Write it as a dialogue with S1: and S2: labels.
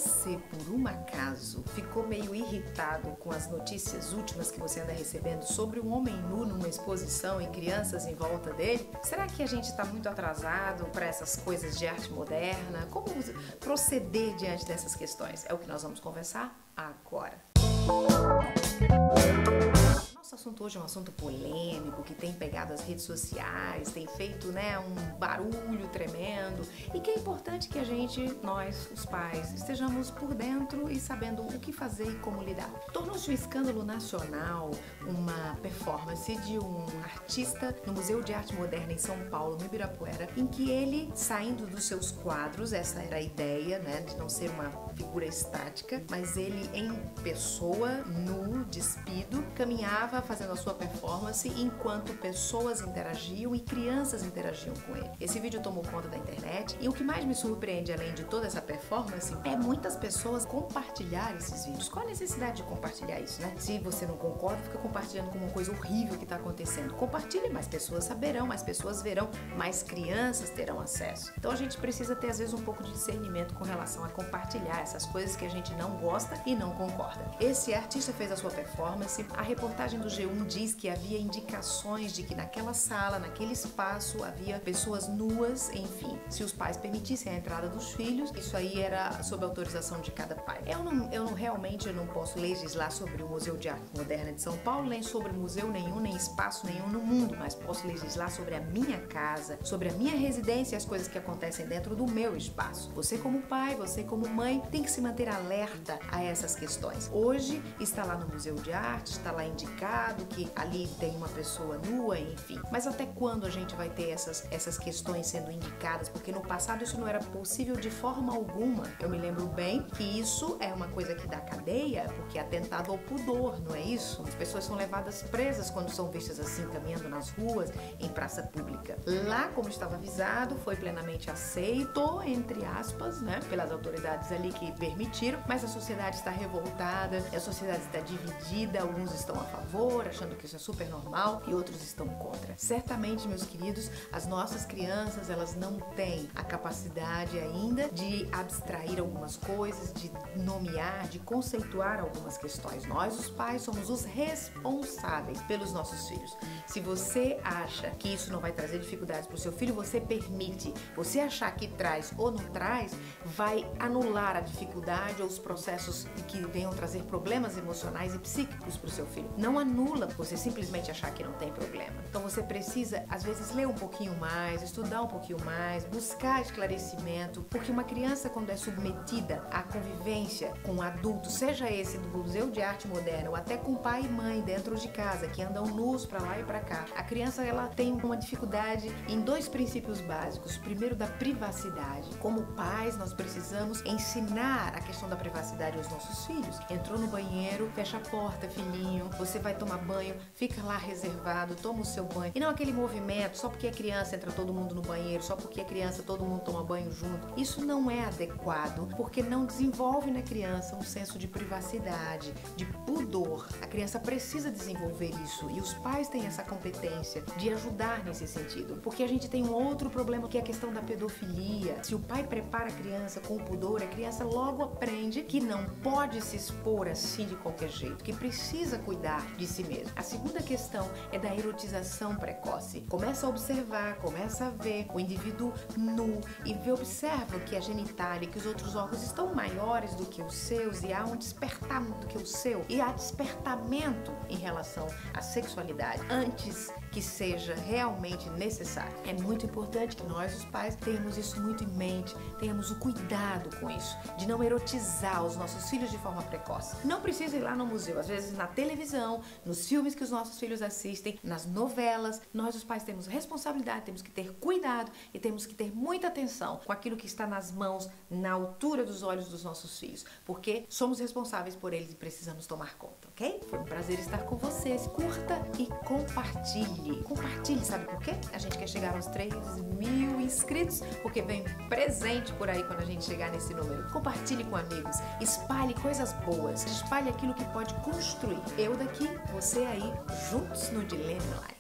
S1: você, por um acaso, ficou meio irritado com as notícias últimas que você anda recebendo sobre um homem nu numa exposição e crianças em volta dele? Será que a gente está muito atrasado para essas coisas de arte moderna? Como proceder diante dessas questões? É o que nós vamos conversar agora. Nosso assunto hoje é um assunto polêmico, que tem pegado as redes sociais, tem feito, um barulho tremendo e que é importante que a gente, nós, os pais, estejamos por dentro e sabendo o que fazer e como lidar. Tornou-se um escândalo nacional uma performance de um artista no Museu de Arte Moderna em São Paulo, no Ibirapuera, em que ele, saindo dos seus quadros, essa era a ideia, de não ser uma figura estática, mas ele em pessoa, nu, despido, caminhava fazendo a sua performance enquanto pessoas interagiam e crianças interagiam com ele. Esse vídeo tomou conta da internet e o que mais me surpreende, além de toda essa performance, é muitas pessoas compartilhar esses vídeos. Qual a necessidade de compartilhar isso, Se você não concorda, fica compartilhando como uma coisa horrível que está acontecendo. Compartilhe, mais pessoas saberão, mais pessoas verão, mais crianças terão acesso. Então a gente precisa ter às vezes um pouco de discernimento com relação a compartilhar essas coisas que a gente não gosta e não concorda. Esse artista fez a sua performance, a reportagem do G1 diz que havia indicações de que naquela sala, naquele espaço, havia pessoas nuas, enfim. Se os pais permitissem a entrada dos filhos, isso aí era sob autorização de cada pai. Realmente eu não posso legislar sobre o Museu de Arte Moderna de São Paulo, nem sobre museu nenhum, nem espaço nenhum no mundo, mas posso legislar sobre a minha casa, sobre a minha residência e as coisas que acontecem dentro do meu espaço. Você como pai, você como mãe, tem que se manter alerta a essas questões. Hoje está lá no Museu de Arte, está lá indicado que ali tem uma pessoa nua, enfim. Mas até quando a gente vai ter essas questões sendo indicadas? Porque no passado isso não era possível de forma alguma. Eu me lembro bem que isso é uma coisa que dá cadeia, porque é atentado ao pudor, não é isso? As pessoas são levadas presas quando são vistas assim, caminhando nas ruas, em praça pública. Lá, como estava avisado, foi plenamente aceito, entre aspas, pelas autoridades ali que permitiram, mas a sociedade está revoltada, a sociedade está dividida, alguns estão a favor, achando que isso é super normal, e outros estão contra. Certamente, meus queridos, as nossas crianças, elas não têm a capacidade ainda de abstrair algumas coisas, de nomear, de conceituar algumas questões. Nós, os pais, somos os responsáveis pelos nossos filhos. Se você acha que isso não vai trazer dificuldades para o seu filho, você permite. Você achar que traz ou não traz, vai anular a dificuldade ou os processos que venham trazer problemas emocionais e psíquicos para o seu filho. Não anula você simplesmente achar que não tem problema. Então você precisa, às vezes, ler um pouquinho mais, estudar um pouquinho mais, buscar esclarecimento, porque uma criança, quando é submetida à convivência com um adulto, seja esse do Museu de Arte Moderna ou até com pai e mãe dentro de casa, que andam nus para lá e para cá, a criança ela tem uma dificuldade em dois princípios básicos. Primeiro, da privacidade. Como pais, nós precisamos ensinar a questão da privacidade aos nossos filhos. Entrou no banheiro, fecha a porta, filhinho, você vai tomar banho, fica lá reservado, toma o seu banho. E não aquele movimento, só porque é criança entra todo mundo no banheiro, só porque é criança todo mundo toma banho junto. Isso não é adequado, porque não desenvolve na criança um senso de privacidade, de pudor. A criança precisa desenvolver isso e os pais têm essa competência de ajudar nesse sentido, porque a gente tem um outro problema que é a questão da pedofilia. Se o pai prepara a criança com pudor, a criança logo aprende que não pode se expor assim de qualquer jeito, que precisa cuidar de si mesmo. A segunda questão é da erotização precoce. Começa a observar, começa a ver o indivíduo nu e observa que a genitália, que os outros órgãos estão maiores do que os seus e há um despertamento do que o seu e há despertamento em relação à sexualidade antes que seja realmente necessário. É muito importante que nós, os pais, tenhamos isso muito em mente, tenhamos o cuidado com isso, de não erotizar os nossos filhos de forma precoce. Não precisa ir lá no museu, às vezes na televisão, nos filmes que os nossos filhos assistem, nas novelas, nós, os pais, temos responsabilidade, temos que ter cuidado e temos que ter muita atenção com aquilo que está nas mãos, na altura dos olhos dos nossos filhos, porque somos responsáveis por eles e precisamos tomar conta, ok? Foi um prazer estar com vocês. Curta e compartilhe. Compartilhe, sabe por quê? A gente quer chegar aos 3.000 inscritos, porque vem presente por aí quando a gente chegar nesse número. Compartilhe com amigos, espalhe coisas boas, espalhe aquilo que pode construir. Eu daqui, você aí, juntos no Dilema Online.